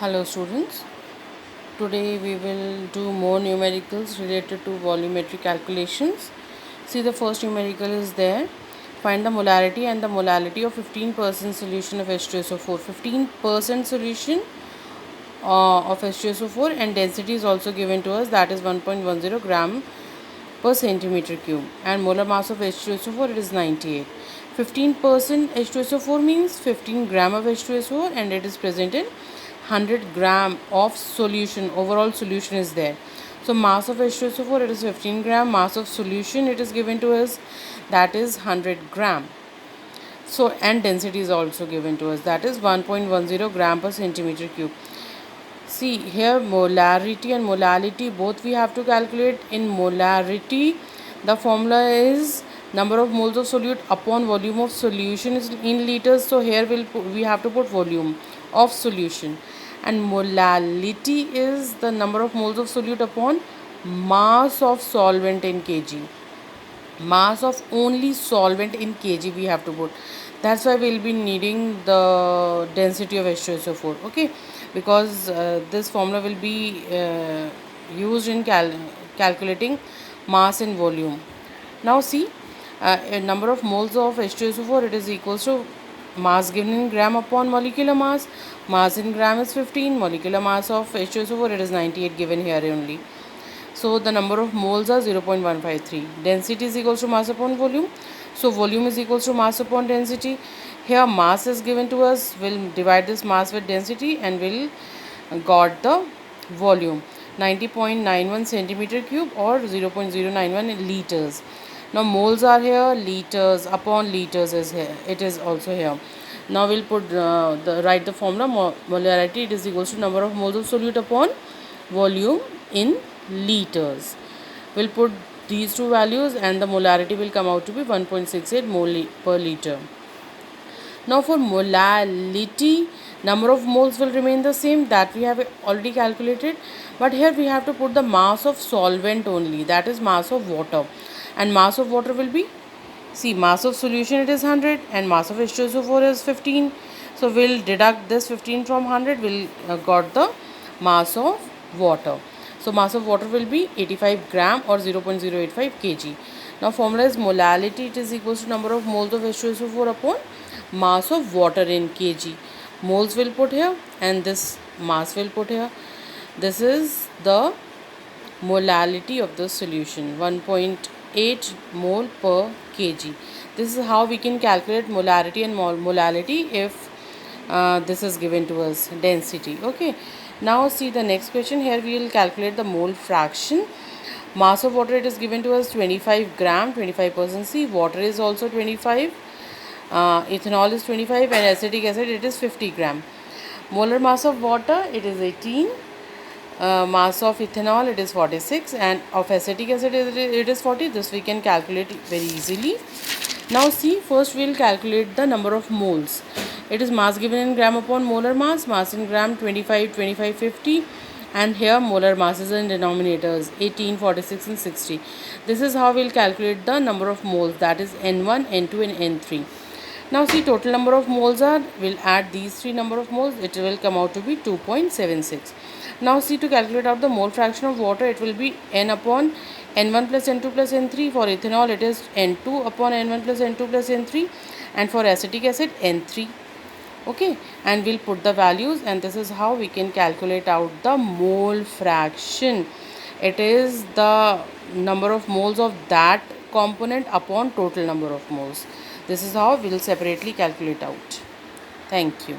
Hello students, today we will do more numericals related to volumetric calculations. See, the first numerical is there. Find the molarity and the molality of 15% solution of H2SO4. 15% solution of H2SO4 and density is also given to us, that is 1.10 gram per centimeter cube, and molar mass of H2SO4 it is 98. 15% H2SO4 means 15 gram of H2SO4 and it is present in 100 gram of solution. Overall solution is there. So mass of H2SO4 it is 15 gram, mass of solution it is given to us, that is 100 gram. So and density is also given to us, that is 1.10 gram per centimeter cube. See here, molarity and molality both we have to calculate. In molarity, the formula is number of moles of solute upon volume of solution is in liters. So here we have to put volume of solution. And molality is the number of moles of solute upon mass of solvent in kg. Mass of only solvent in kg we have to put. That's why we'll be needing the density of H2SO4. Okay, because this formula will be used in calculating mass and volume. Now see, a number of moles of H2SO4 it is equals to mass given in gram upon molecular mass. Mass in gram is 15, molecular mass of H2SO4 it is 98 given here only. So the number of moles are 0.153. Density is equals to mass upon volume. So volume is equals to mass upon density. Here mass is given to us. We'll divide this mass with density and we'll got the volume. 90.91 centimeter cube or 0.091 liters. Now moles are here, liters upon liters is here. It is also here. Now we'll write the formula. Molarity it is equals to number of moles of solute upon volume in liters. We'll put these two values and the molarity will come out to be 1.68 mole per liter. Now for molality, number of moles will remain the same, that we have already calculated, but here we have to put the mass of solvent only, that is mass of water. And mass of water will be, see, mass of solution it is 100 and mass of H2SO4 is 15. So we'll deduct this 15 from 100, we'll got the mass of water. So mass of water will be 85 gram or 0.085 kg. Now formula is molality it is equals to number of moles of H2SO4 upon mass of water in kg. Moles will put here and this mass will put here. This is the molality of the solution, 1.8 mole per kg. This is how we can calculate molarity and molality if this is given to us, density. Okay, now see the next question. Here we will calculate the mole fraction. Mass of water it is given to us 25 gram, 25%. See, water is also 25, ethanol is 25 and acetic acid it is 50 gram. Molar mass of water it is 18, mass of ethanol it is 46 and of acetic acid it is 40. This we can calculate very easily. Now see, first we will calculate the number of moles. It is mass given in gram upon molar mass, mass in gram 25, 25, 50, and here molar masses in denominators 18, 46 and 60. This is how we will calculate the number of moles, that is N1, N2 and N3. Now see, total number of moles are, we'll add these three number of moles, it will come out to be 2.76. Now see, to calculate out the mole fraction of water, it will be N upon N1 plus N2 plus N3. For ethanol it is N2 upon N1 plus N2 plus N3, and for acetic acid N3. Okay, and we'll put the values and this is how we can calculate out the mole fraction. It is the number of moles of that component upon total number of moles. This is how we'll separately calculate out. Thank you.